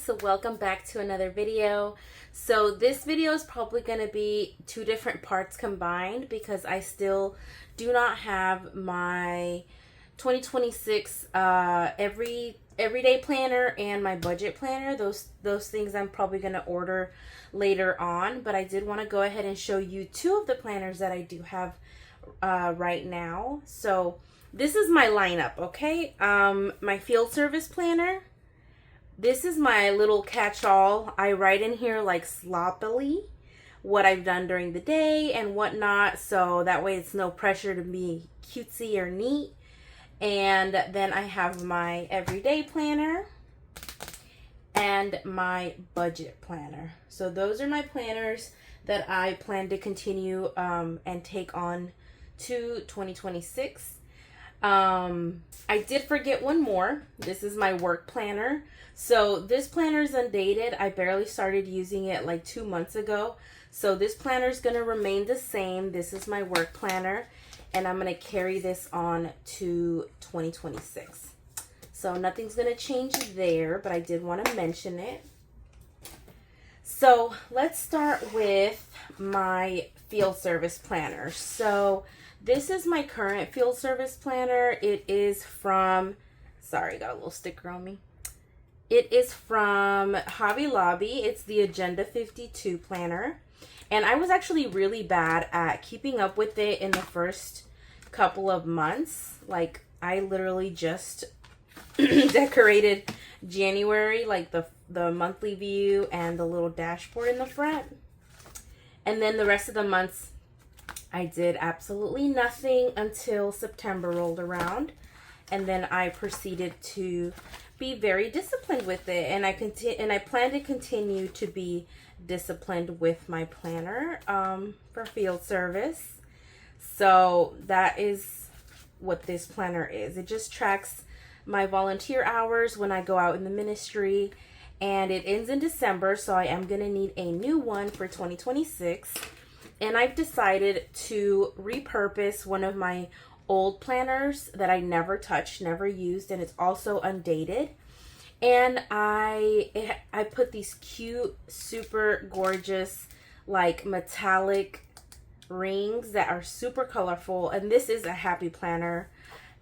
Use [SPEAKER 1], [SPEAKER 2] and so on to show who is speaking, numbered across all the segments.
[SPEAKER 1] So welcome back to another video. So this video is probably going to be two different parts combined because I still do not have my 2026 everyday planner and my budget planner. Those things I'm probably going to order later on, but I did want to go ahead and show you two of the planners that I do have right now. So this is my lineup, okay? My field service planner. This is my little catch-all. I write in here like sloppily what I've done during the day and whatnot, so that way it's no pressure to be cutesy or neat. And then I have my everyday planner and my budget planner. So those are my planners that I plan to continue and take on to 2026. I did forget one more. This is my work planner. So this planner is undated. I barely started using it like 2 months ago. So this planner is going to remain the same. This is my work planner, and I'm going to carry this on to 2026. So nothing's going to change there, but I did want to mention it. So let's start with my field service planner. So this is my current field service planner. It is from, sorry, got a little sticker on me. It is from Hobby Lobby. It's the Agenda 52 planner. And I was actually really bad at keeping up with it in the first couple of months. Like, I literally just decorated January, like the monthly view and the little dashboard in the front. And then the rest of the months, I did absolutely nothing until September rolled around. And then I proceeded to be very disciplined with it, and I plan to continue to be disciplined with my planner for field service. So that is what this planner is. It just tracks my volunteer hours when I go out in the ministry, and it ends in December, so I am going to need a new one for 2026. And I've decided to repurpose one of my old planners that I never touched, never used, and it's also undated. And I put these cute, super gorgeous, like metallic rings that are super colorful. And this is a happy planner.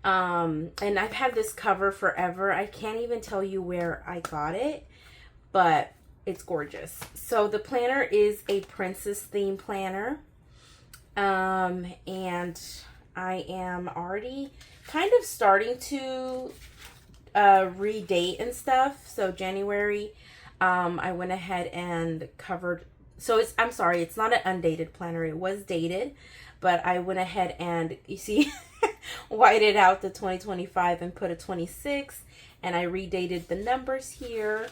[SPEAKER 1] And I've had this cover forever. I can't even tell you where I got it, but it's gorgeous. So the planner is a princess theme planner. And I am already kind of starting to redate and stuff. So January, I went ahead and covered. So I'm sorry, it's not an undated planner. It was dated, but I went ahead and, you see, whited out the 2025 and put a 26, and I redated the numbers here.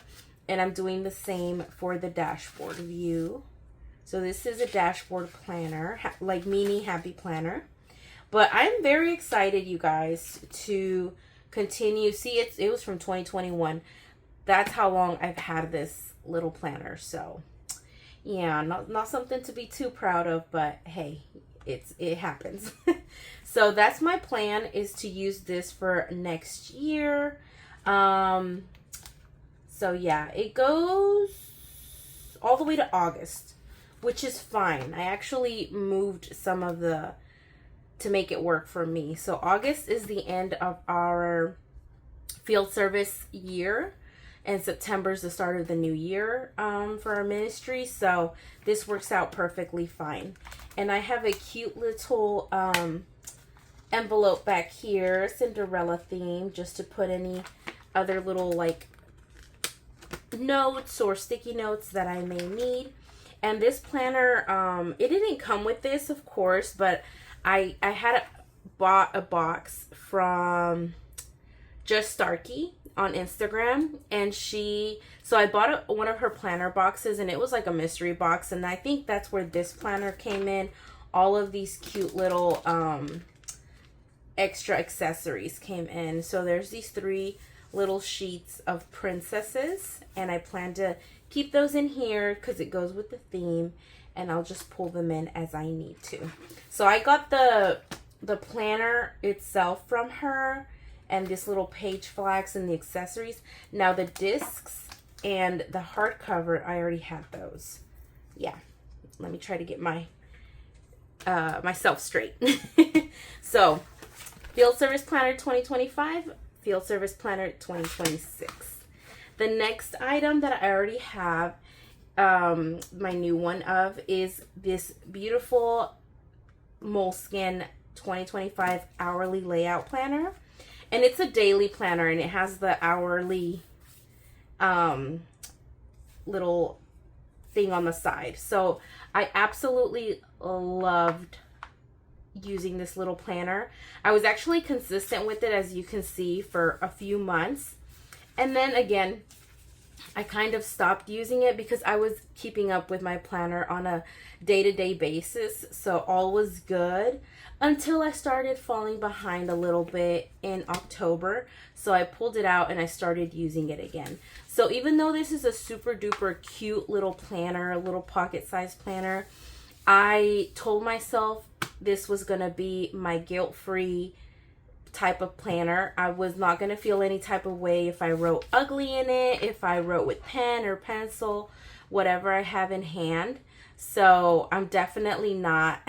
[SPEAKER 1] And I'm doing the same for the dashboard view. So this is a dashboard planner, like mini happy planner. But I'm very excited, you guys, to continue. See, it was from 2021. That's how long I've had this little planner. So, yeah, not something to be too proud of, but hey, it happens. So that's my plan, is to use this for next year. So yeah, it goes all the way to August, which is fine. I actually moved some of to make it work for me. So August is the end of our field service year, and September is the start of the new year for our ministry. So this works out perfectly fine. And I have a cute little envelope back here, Cinderella theme, just to put any other little like notes or sticky notes that I may need. And this planner, it didn't come with this, of course, but I had bought a box from Just Starkey on Instagram, and so I bought one of her planner boxes, and it was like a mystery box, and I think that's where this planner came in. All of these cute little extra accessories came in. So there's these 3 little sheets of princesses, and I plan to keep those in here because it goes with the theme, and I'll just pull them in as I need to. So I got the planner itself from her, and this little page flags and the accessories. Now the discs And the hardcover, I already had those. Yeah, let me try to get my myself straight. So, Field Service Planner 2025, Field Service Planner 2026. The next item that I already have, my new one of, is this beautiful Moleskine 2025 hourly layout planner. And it's a daily planner, and it has the hourly little thing on the side. So I absolutely loved using this little planner. I was actually consistent with it, as you can see, for a few months. And then again, I kind of stopped using it because I was keeping up with my planner on a day-to-day basis. So all was good until I started falling behind a little bit in October. So I pulled it out and I started using it again. So even though this is a super duper cute little planner, a little pocket-sized planner, I told myself this was going to be my guilt-free type of planner. I was not going to feel any type of way if I wrote ugly in it, if I wrote with pen or pencil, whatever I have in hand. So I'm definitely not,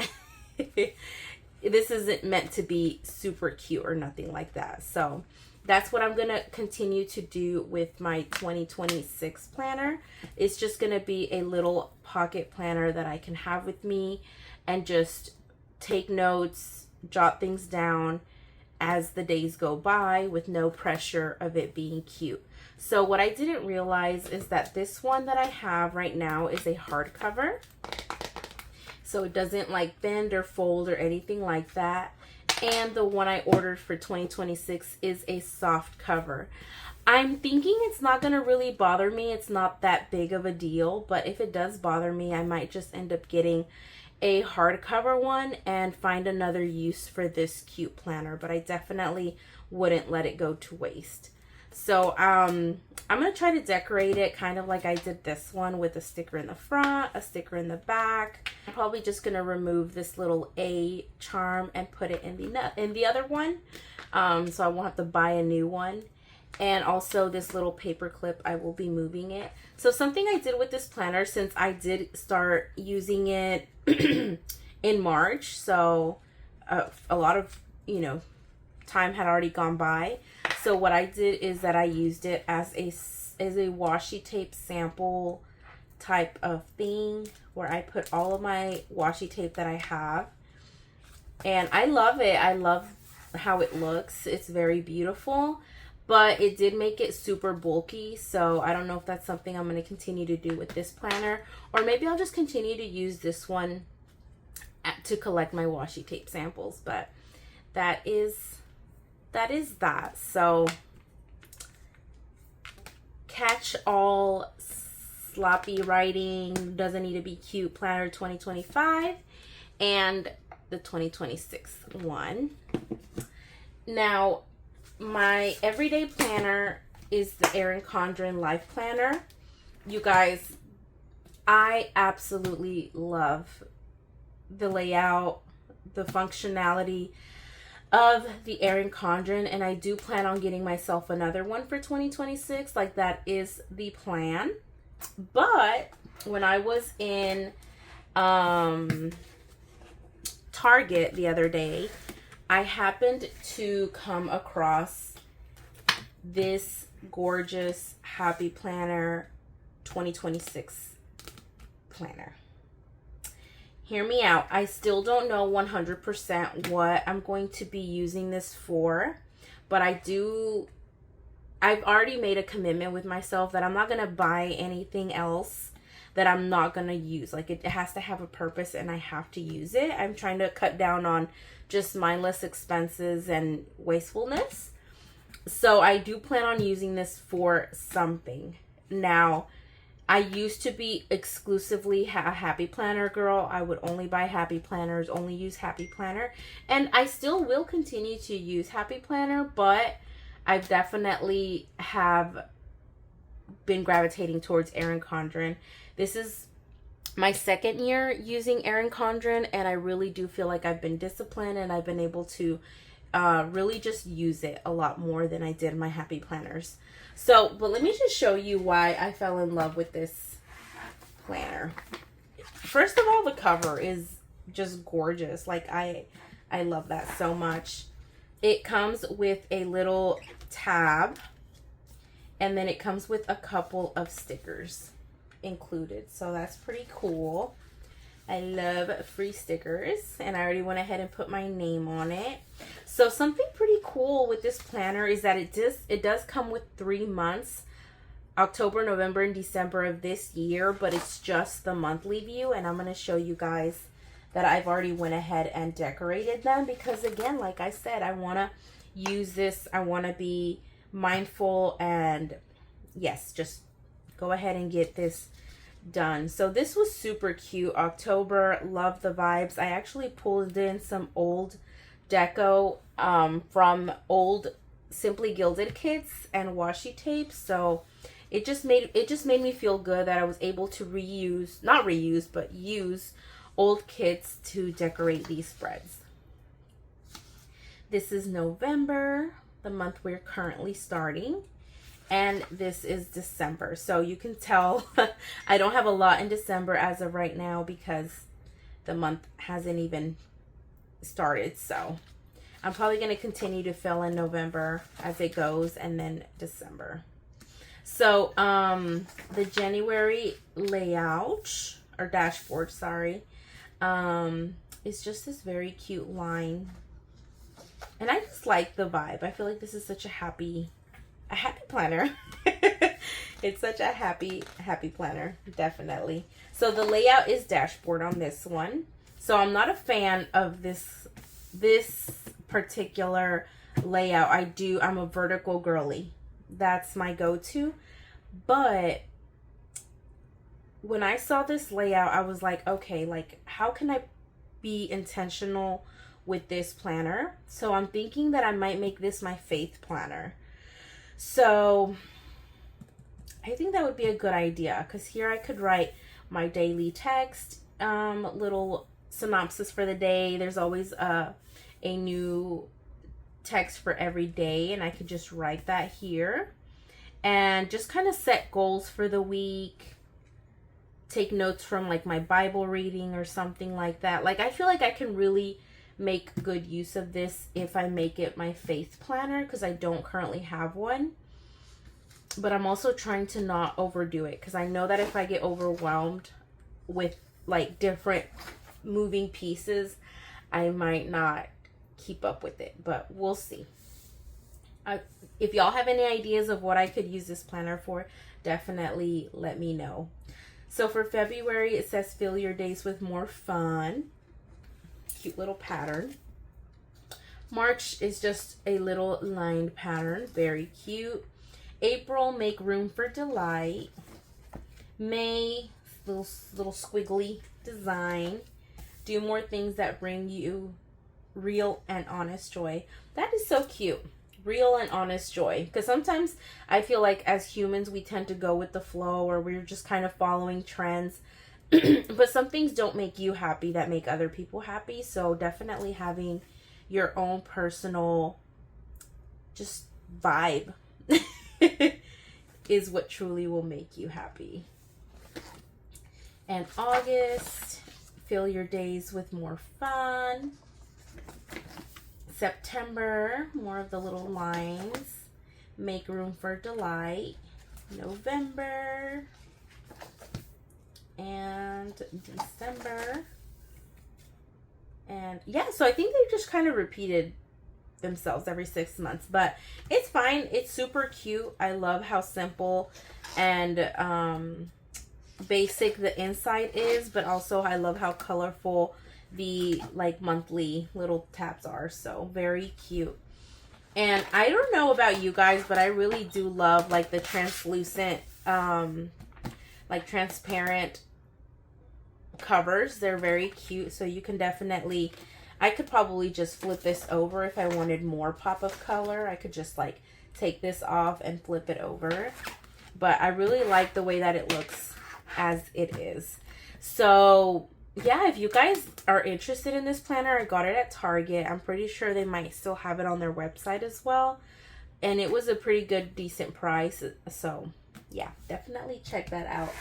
[SPEAKER 1] this isn't meant to be super cute or nothing like that. So that's what I'm going to continue to do with my 2026 planner. It's just going to be a little pocket planner that I can have with me and just take notes, jot things down as the days go by with no pressure of it being cute. So what I didn't realize is that this one that I have right now is a hardcover. So it doesn't like bend or fold or anything like that. And the one I ordered for 2026 is a soft cover. I'm thinking it's not going to really bother me. It's not that big of a deal, but if it does bother me, I might just end up getting a hardcover one and find another use for this cute planner, but I definitely wouldn't let it go to waste. So I'm going to try to decorate it kind of like I did this one, with a sticker in the front, a sticker in the back. I'm probably just going to remove this little A charm and put it in the other one, so I won't have to buy a new one. And also this little paper clip, I will be moving it. So something I did with this planner, since I did start using it in March, so a lot of, time had already gone by. So what I did is that I used it as a washi tape sample type of thing, where I put all of my washi tape that I have. And I love it. I love how it looks. It's very beautiful. But it did make it super bulky, so I don't know if that's something I'm going to continue to do with this planner. Or maybe I'll just continue to use this one to collect my washi tape samples. But that is that. So, catch all sloppy writing, doesn't need to be cute planner 2025, and the 2026 one. Now, my everyday planner is the Erin Condren Life Planner. You guys, I absolutely love the layout, the functionality of the Erin Condren, and I do plan on getting myself another one for 2026. Like, that is the plan. But when I was in Target the other day, I happened to come across this gorgeous Happy Planner 2026 planner. Hear me out. I still don't know 100% what I'm going to be using this for, but I've already made a commitment with myself that I'm not going to buy anything else that I'm not going to use. Like, it has to have a purpose and I have to use it. I'm trying to cut down on just mindless expenses and wastefulness. So I do plan on using this for something. Now, I used to be exclusively a Happy Planner girl. I would only buy Happy Planners, only use Happy Planner. And I still will continue to use Happy Planner, but I definitely have been gravitating towards Erin Condren. This is my second year using Erin Condren, and I really do feel like I've been disciplined and I've been able to really just use it a lot more than I did my happy planners. So, but let me just show you why I fell in love with this planner. First of all, the cover is just gorgeous. Like I love that so much. It comes with a little tab, and then it comes with a couple of stickers included. So that's pretty cool. I love free stickers, and I already went ahead and put my name on it. So something pretty cool with this planner is that it does come with 3 months, October, November, and December of this year, but it's just the monthly view, and I'm going to show you guys that I've already went ahead and decorated them because, again, like I said, I want to use this. I want to be mindful and, yes, just go ahead and get this done. So this was super cute. October, love the vibes. I actually pulled in some old deco from old Simply Gilded kits and washi tapes. So it just made me feel good that I was able to use old kits to decorate these spreads. This is November, the month we're currently starting. And this is December. So you can tell I don't have a lot in December as of right now because the month hasn't even started. So I'm probably going to continue to fill in November as it goes, and then December. So the January layout, or dashboard, sorry, is just this very cute line. And I just like the vibe. I feel like this is such a happy planner. It's such a happy planner, definitely. So the layout is dashboard on this one. So I'm not a fan of this particular layout. I'm a vertical girly. That's my go-to. But when I saw this layout, I was like, okay, like how can I be intentional with this planner? So I'm thinking that I might make this my faith planner. So I think that would be a good idea, because here I could write my daily text, little synopsis for the day. There's always a new text for every day, and I could just write that here and just kind of set goals for the week, take notes from like my Bible reading or something like that. Like I feel like I can really make good use of this if I make it my faith planner, because I don't currently have one. But I'm also trying to not overdo it, because I know that if I get overwhelmed with like different moving pieces, I might not keep up with it, but we'll see. If y'all have any ideas of what I could use this planner for, definitely let me know. So for February, it says fill your days with more fun. Cute little pattern. March is just a little lined pattern, very cute. April, make room for delight. May, little squiggly design. Do more things that bring you real and honest joy. That is so cute. Real and honest joy. Because sometimes I feel like as humans we tend to go with the flow, or we're just kind of following trends. But some things don't make you happy that make other people happy. So definitely having your own personal just vibe is what truly will make you happy. And August, fill your days with more fun. September, more of the little lines. Make room for delight. November. And December. And yeah, so I think they just kind of repeated themselves every 6 months, but it's fine. It's super cute. I love how simple and basic the inside is, but also I love how colorful the like monthly little tabs are. So very cute. And I don't know about you guys, but I really do love like the translucent like transparent covers. They're very cute. So you can definitely, I could probably just flip this over if I wanted more pop of color. I could just like take this off and flip it over. But I really like the way that it looks as it is. So yeah, if you guys are interested in this planner, I got it at Target. I'm pretty sure they might still have it on their website as well. And it was a pretty good, decent price. So, yeah, definitely check that out.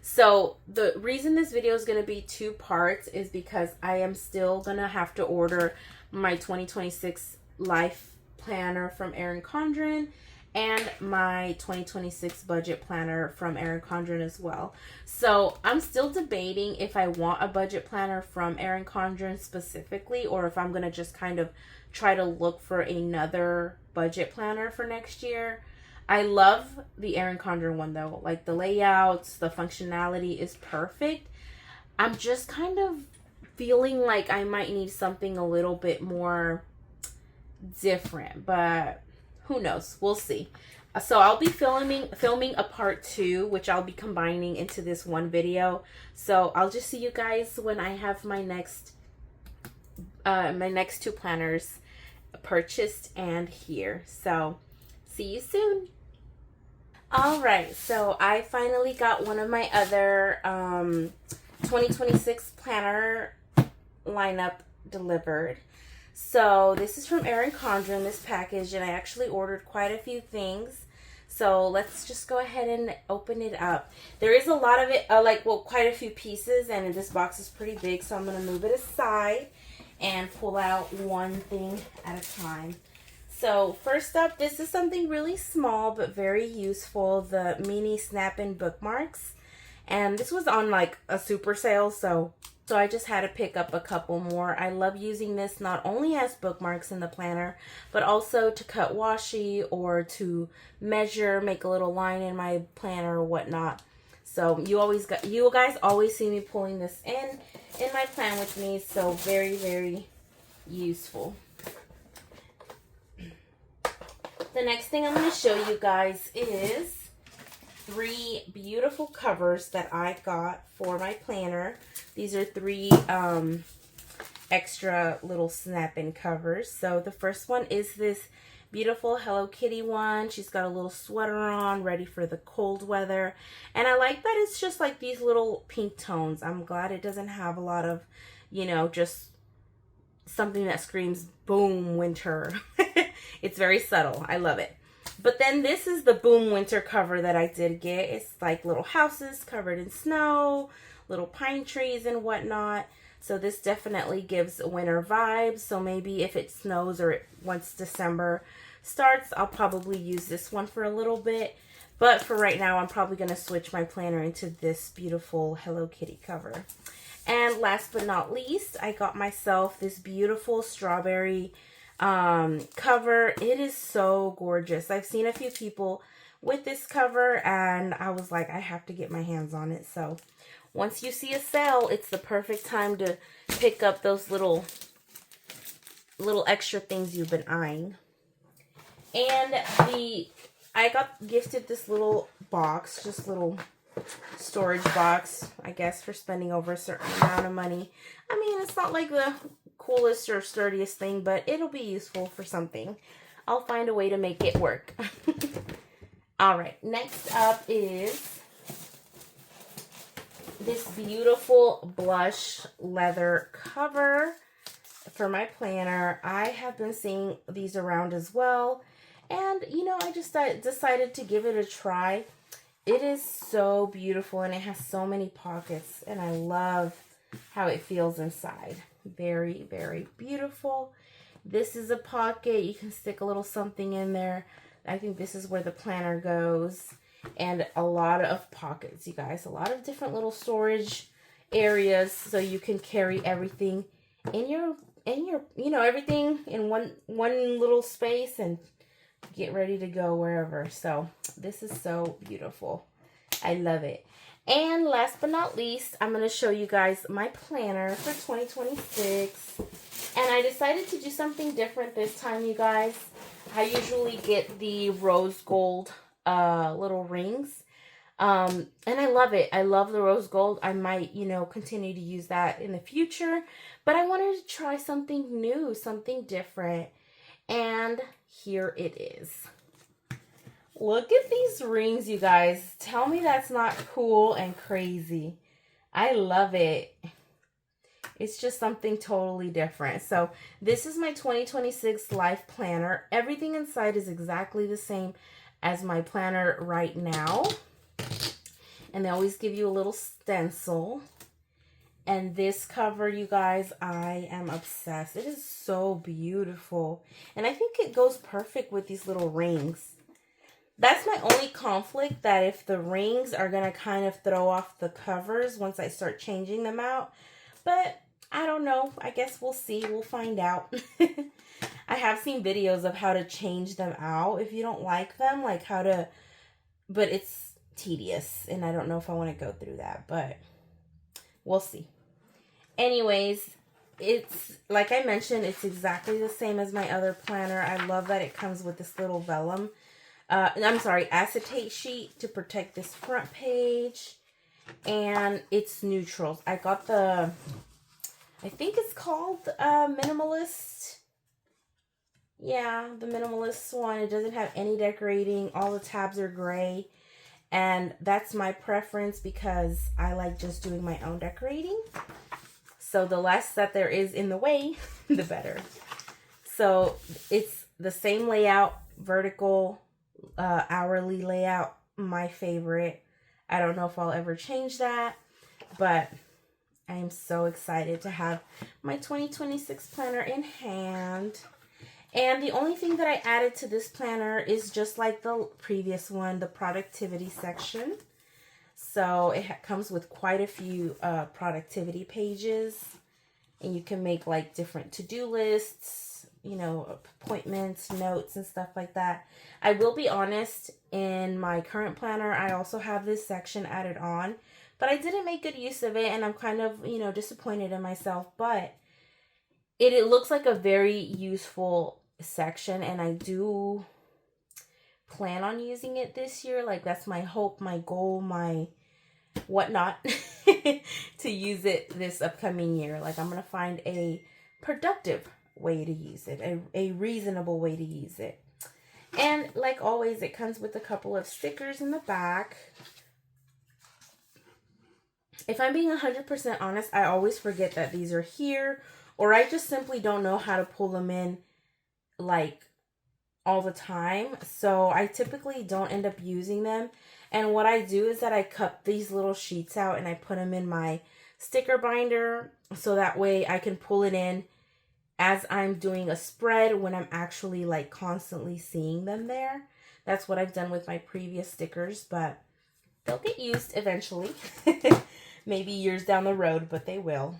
[SPEAKER 1] So, the reason this video is going to be 2 parts is because I am still going to have to order my 2026 life planner from Erin Condren and my 2026 budget planner from Erin Condren as well. So I'm still debating if I want a budget planner from Erin Condren specifically, or if I'm going to just kind of try to look for another budget planner for next year. I love the Erin Condren one though. Like the layouts, the functionality is perfect. I'm just kind of feeling like I might need something a little bit more different, but who knows? We'll see. So I'll be filming a part 2, which I'll be combining into this one video. So I'll just see you guys when I have my next 2 planners purchased and here. So see you soon. All right, so I finally got one of my other 2026 planner lineup delivered. So this is from Erin Condren, this package, and I actually ordered quite a few things. So let's just go ahead and open it up. There is a lot of it, quite a few pieces, and this box is pretty big, so I'm going to move it aside and pull out one thing at a time. So first up, this is something really small but very useful, the mini snap-in bookmarks. And this was on like a super sale, so I just had to pick up a couple more. I love using this not only as bookmarks in the planner, but also to cut washi or to measure, make a little line in my planner or whatnot. So you guys always see me pulling this in my plan with me, so very, very useful. The next thing I'm going to show you guys is 3 beautiful covers that I got for my planner. These are 3 extra little snap-in covers. So the first one is this beautiful Hello Kitty one. She's got a little sweater on, ready for the cold weather. And I like that it's just like these little pink tones. I'm glad it doesn't have a lot of, just something that screams boom winter. It's very subtle. I love it. But then this is the boom winter cover that I did get. It's like little houses covered in snow, little pine trees and whatnot. So this definitely gives winter vibes. So maybe if it snows or once December starts, I'll probably use this one for a little bit. But for right now, I'm probably going to switch my planner into this beautiful Hello Kitty cover. And last but not least, I got myself this beautiful strawberry cover. It is so gorgeous. I've seen a few people with this cover and I was like, I have to get my hands on it. So once you see a sale, it's the perfect time to pick up those little extra things you've been eyeing. And I got gifted this little box, just little storage box, I guess, for spending over a certain amount of money. I mean, it's not like the coolest or sturdiest thing, but it'll be useful for something. I'll find a way to make it work. All right, next up is this beautiful blush leather cover for my planner. I have been seeing these around as well, and I just decided to give it a try. It is so beautiful and it has so many pockets, and I love how it feels inside. Very, very beautiful. This is a pocket. You can stick a little something in there. I think this is where the planner goes. And a lot of pockets, you guys. A lot of different little storage areas, so you can carry everything in your everything in one little space and get ready to go wherever. So this is so beautiful. I love it. And last but not least, I'm going to show you guys my planner for 2026. And I decided to do something different this time, you guys. I usually get the rose gold little rings. And I love it. I love the rose gold. I might, continue to use that in the future. But I wanted to try something new, something different. And here it is. Look at these rings, you guys. Tell me that's not cool and crazy. I love it. It's just something totally different. So this is my 2026 life planner. Everything inside is exactly the same as my planner right now. And they always give you a little stencil. And this cover, you guys, I am obsessed. It is so beautiful. And I think it goes perfect with these little rings. That's my only conflict, that if the rings are going to kind of throw off the covers once I start changing them out. But I don't know. I guess we'll see. We'll find out. I have seen videos of how to change them out if you don't like them. Like how to... But it's tedious. And I don't know if I want to go through that. But we'll see. Anyways, it's... Like I mentioned, it's exactly the same as my other planner. I love that it comes with this little vellum. I'm sorry, acetate sheet to protect this front page. And it's neutrals. I got the... I think it's called Minimalist. Yeah, the Minimalist one. It doesn't have any decorating. All the tabs are gray. And that's my preference because I like just doing my own decorating. So the less that there is in the way, the better. So it's the same layout, vertical, hourly layout, my favorite. I don't know if I'll ever change that, but I am so excited to have my 2026 planner in hand. And the only thing that I added to this planner is just like the previous one, the productivity section. So it comes with quite a few productivity pages, and you can make like different to-do lists, you know, appointments, notes, and stuff like that. I will be honest, in my current planner, I also have this section added on, but I didn't make good use of it, and I'm kind of, you know, disappointed in myself, but it looks like a very useful section, and I do plan on using it this year. Like, that's my hope, my goal, my whatnot, to use it this upcoming year. Like, I'm going to find a productive way to use it, a reasonable way to use it. And like always, it comes with a couple of stickers in the back. If I'm being 100% honest, I always forget that these are here, or I just simply don't know how to pull them in like all the time. So I typically don't end up using them. And what I do is that I cut these little sheets out and I put them in my sticker binder, so that way I can pull it in as I'm doing a spread when I'm actually like constantly seeing them there. That's what I've done with my previous stickers, but they'll get used eventually. Maybe years down the road, but they will.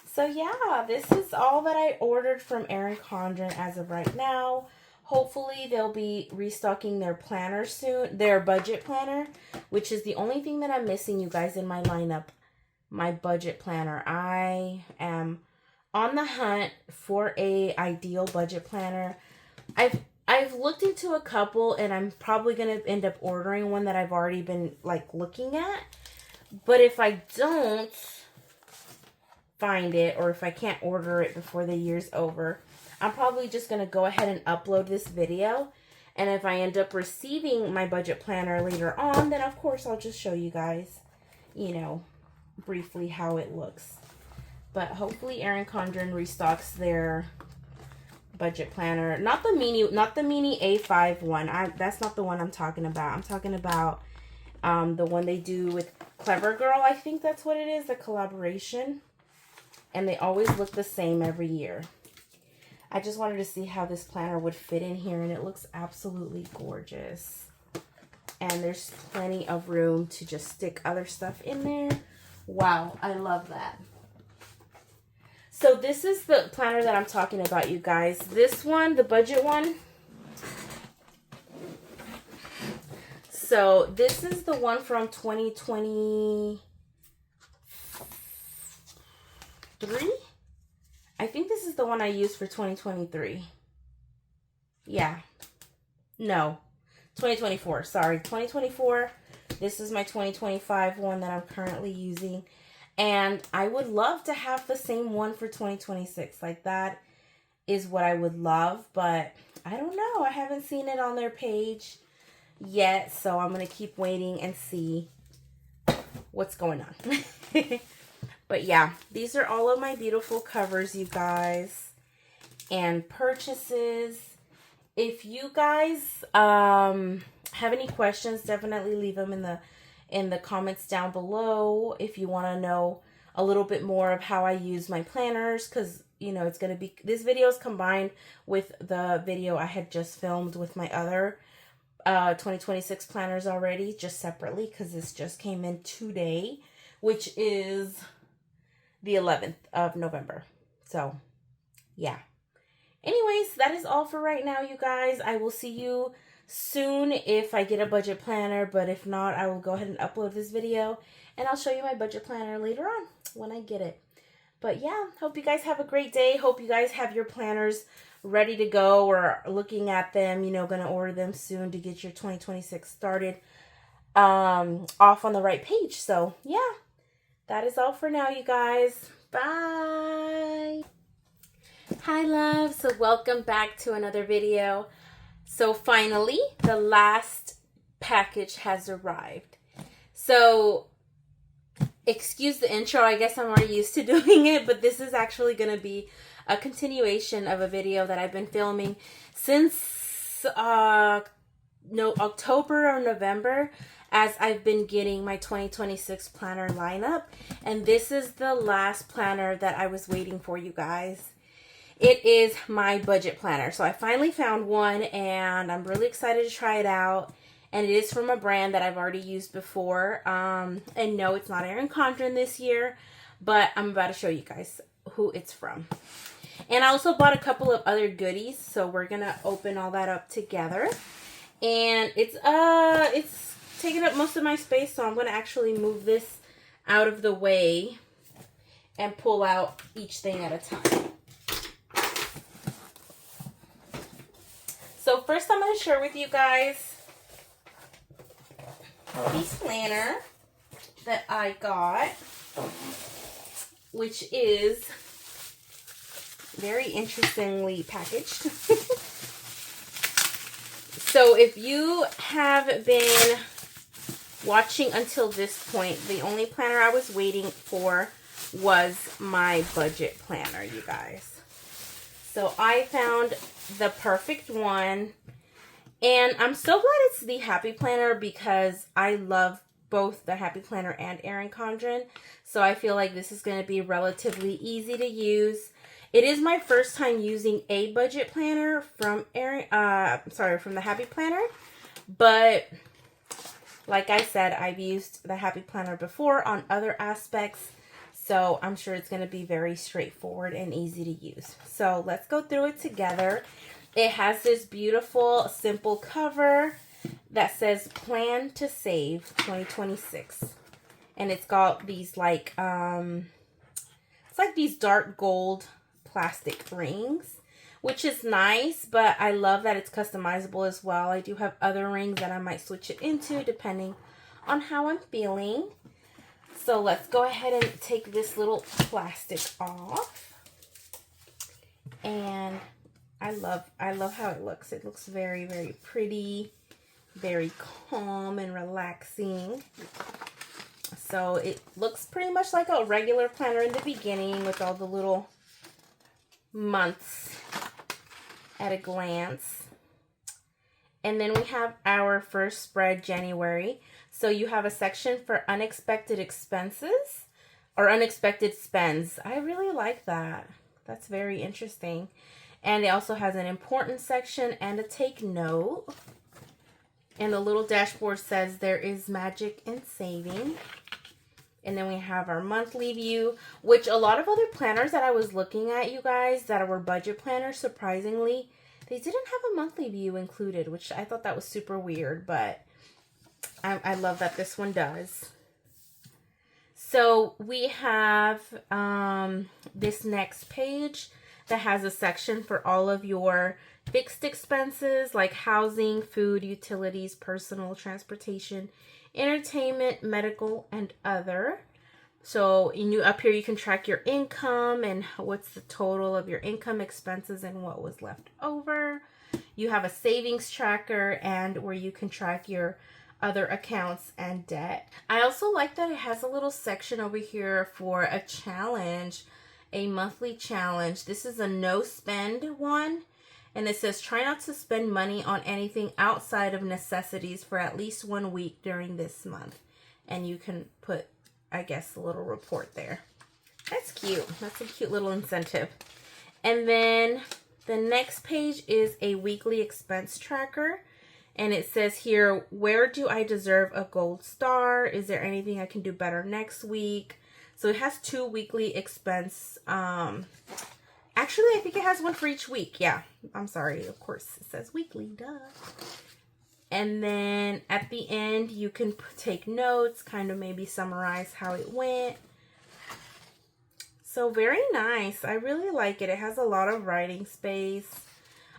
[SPEAKER 1] So yeah, this is all that I ordered from Erin Condren as of right now. Hopefully they'll be restocking their planner soon, their budget planner, which is the only thing that I'm missing, you guys, in my lineup, my budget planner. I am on the hunt for a ideal budget planner. I've looked into a couple, and I'm probably going to end up ordering one that I've already been like looking at. But if I don't find it, or if I can't order it before the year's over, I'm probably just going to go ahead and upload this video. And if I end up receiving my budget planner later on, then of course I'll just show you guys, you know, briefly how it looks. But hopefully Erin Condren restocks their budget planner. Not the mini A5 one. That's not the one I'm talking about. I'm talking about the one they do with Clever Girl. I think that's what it is, the collaboration. And they always look the same every year. I just wanted to see how this planner would fit in here, and it looks absolutely gorgeous. And there's plenty of room to just stick other stuff in there. Wow, I love that. So this is the planner that I'm talking about, you guys. This one, the budget one. So this is the one from 2023. I think this is the one I used for 2023. Yeah. No. 2024. Sorry. 2024. This is my 2025 one that I'm currently using. And I would love to have the same one for 2026. Like, that is what I would love. But I don't know. I haven't seen it on their page yet. So I'm going to keep waiting and see what's going on. But yeah, these are all of my beautiful covers, you guys, and purchases. If you guys have any questions, definitely leave them in the comments down below. If you want to know a little bit more of how I use my planners, because you know it's going to be, this video is combined with the video I had just filmed with my other 2026 planners already, just separately, because this just came in today, which is the 11th of November. So yeah. Anyways, that is all for right now, you guys. I will see you soon if I get a budget planner, but if not, I will go ahead and upload this video, and I'll show you my budget planner later on when I get it. But yeah, hope you guys have a great day. Hope you guys have your planners ready to go or looking at them, you know, going to order them soon to get your 2026 started off on the right page. So yeah, that is all for now, you guys. Bye. Hi love, so welcome back to another video. So finally, the last package has arrived. So excuse the intro, I guess I'm already used to doing it, but this is actually going to be a continuation of a video that I've been filming since October or November, as I've been getting my 2026 planner lineup, and this is the last planner that I was waiting for, you guys. It is my budget planner. So I finally found one, and I'm really excited to try it out. And it is from a brand that I've already used before. And no, it's not Erin Condren this year, but I'm about to show you guys who it's from. And I also bought a couple of other goodies, so we're gonna open all that up together. And it's taking up most of my space, so I'm gonna actually move this out of the way and pull out each thing at a time. So first I'm going to share with you guys this planner that I got, which is very interestingly packaged. So if you have been watching until this point, the only planner I was waiting for was my budget planner, you guys. So I found the perfect one, and I'm so glad it's the Happy Planner because I love both the Happy Planner and Erin Condren. So I feel like this is going to be relatively easy to use. It is my first time using a budget planner from from the Happy Planner, but like I said, I've used the Happy Planner before on other aspects. So I'm sure it's going to be very straightforward and easy to use. So let's go through it together. It has this beautiful, simple cover that says Plan to Save 2026. And it's got these like, it's like these dark gold plastic rings, which is nice, but I love that it's customizable as well. I do have other rings that I might switch it into depending on how I'm feeling. So let's go ahead and take this little plastic off. And I love how it looks. It looks very, very pretty, very calm and relaxing. So it looks pretty much like a regular planner in the beginning with all the little months at a glance. And then we have our first spread, January. So you have a section for unexpected expenses or unexpected spends. I really like that. That's very interesting. And it also has an important section and a take note. And the little dashboard says there is magic in saving. And then we have our monthly view, which a lot of other planners that I was looking at, you guys, that were budget planners, surprisingly, they didn't have a monthly view included, which I thought that was super weird, but I love that this one does. So we have this next page that has a section for all of your fixed expenses like housing, food, utilities, personal transportation, entertainment, medical, and other. So up here you can track your income and what's the total of your income, expenses, and what was left over. You have a savings tracker and where you can track your other accounts and debt. I also like that it has a little section over here for a challenge, a monthly challenge. This is a no spend one. And it says, try not to spend money on anything outside of necessities for at least 1 week during this month. And you can put, I guess, a little report there. That's cute. That's a cute little incentive. And then the next page is a weekly expense tracker. And it says here, where do I deserve a gold star? Is there anything I can do better next week? So it has 2 weekly expense. Actually, I think it has one for each week. Yeah, I'm sorry. Of course, it says weekly, duh. And then at the end, you can take notes, kind of maybe summarize how it went. So very nice. I really like it. It has a lot of writing space,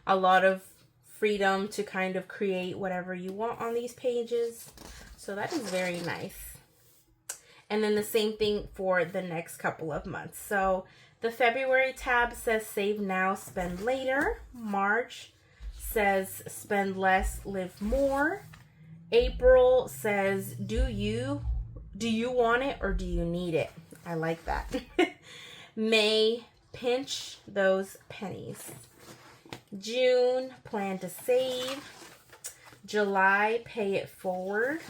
[SPEAKER 1] a lot of freedom to kind of create whatever you want on these pages. So that is very nice. And then the same thing for the next couple of months. So the February tab says save now, spend later. March says spend less, live more. April says do you want it or do you need it? I like that. May, pinch those pennies. June, plan to save. July, pay it forward.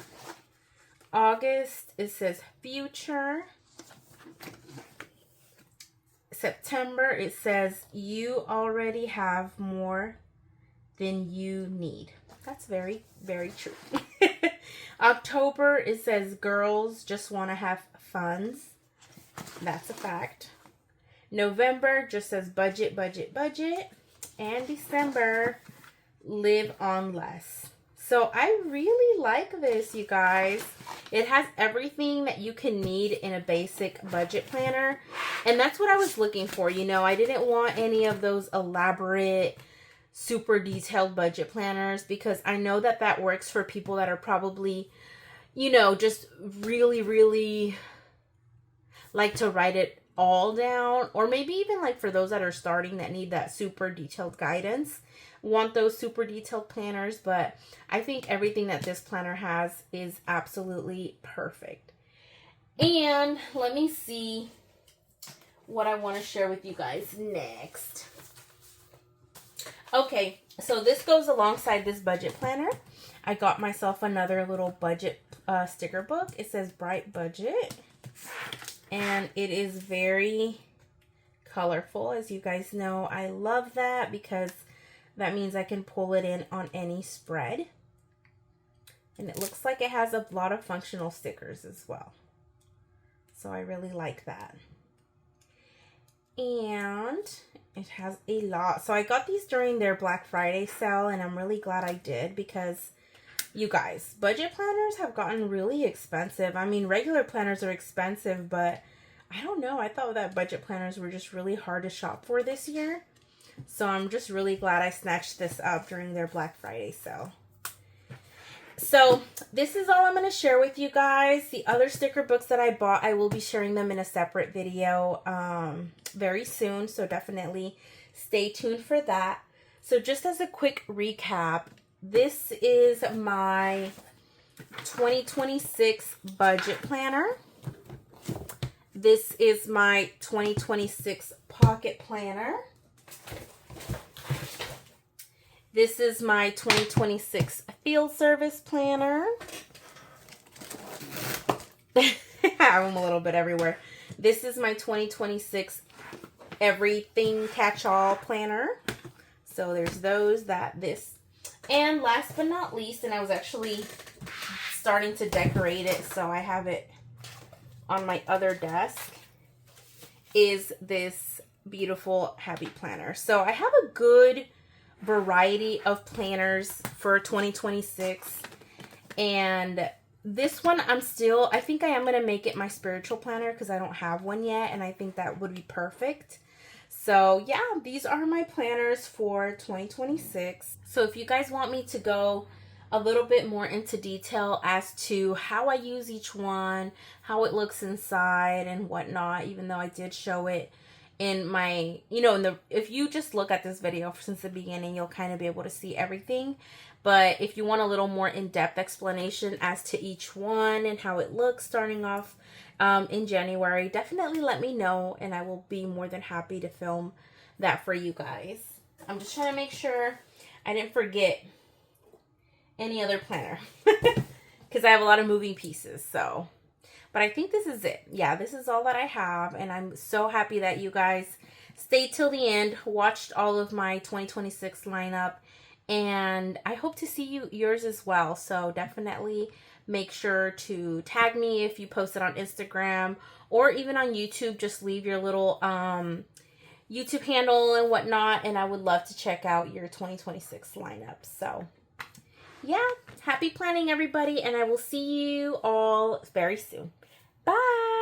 [SPEAKER 1] August, it says future. September, it says you already have more than you need. That's very, very true. October, it says girls just want to have funds. That's a fact. November just says budget, budget, budget. And December, live on less. So I really like this, you guys. It has everything that you can need in a basic budget planner. And that's what I was looking for. You know, I didn't want any of those elaborate, super detailed budget planners because I know that that works for people that are probably, you know, just really, really like to write it all down. Or maybe even like for those that are starting that need that super detailed guidance. Want those super detailed planners, but I think everything that this planner has is absolutely perfect. And let me see what I want to share with you guys next. Okay, so this goes alongside this budget planner. I got myself another little budget sticker book. It says Bright Budget, and it is very colorful. As you guys know, I love that because that means I can pull it in on any spread. And it looks like it has a lot of functional stickers as well. So I really like that. And it has a lot. So I got these during their Black Friday sale, and I'm really glad I did because, you guys, budget planners have gotten really expensive. I mean, regular planners are expensive, but I don't know. I thought that budget planners were just really hard to shop for this year. So I'm just really glad I snatched this up during their Black Friday sale. So this is all I'm going to share with you guys. The other sticker books that I bought, I will be sharing them in a separate video very soon. So definitely stay tuned for that. So just as a quick recap, this is my 2026 budget planner. This is my 2026 pocket planner. This is my 2026 field service planner. I'm a little bit everywhere. This is my 2026 everything catch-all planner. So there's those, this. And last but not least, and I was actually starting to decorate it, so I have it on my other desk, is this beautiful Happy Planner. So I have a good variety of planners for 2026, and this one I think I am going to make it my spiritual planner because I don't have one yet, and I think that would be perfect. So yeah, these are my planners for 2026. So if you guys want me to go a little bit more into detail as to how I use each one, how it looks inside and whatnot, even though I did show it in my, you know, in the, if you just look at this video since the beginning, you'll kind of be able to see everything. But if you want a little more in-depth explanation as to each one and how it looks starting off in January, definitely let me know, and I will be more than happy to film that for you guys. I'm just trying to make sure I didn't forget any other planner because I have a lot of moving pieces. So, but I think this is it. Yeah, this is all that I have, and I'm so happy that you guys stayed till the end, watched all of my 2026 lineup, and I hope to see yours as well. So definitely make sure to tag me if you post it on Instagram or even on YouTube. Just leave your little YouTube handle and whatnot, and I would love to check out your 2026 lineup. So yeah, happy planning, everybody, and I will see you all very soon. Bye.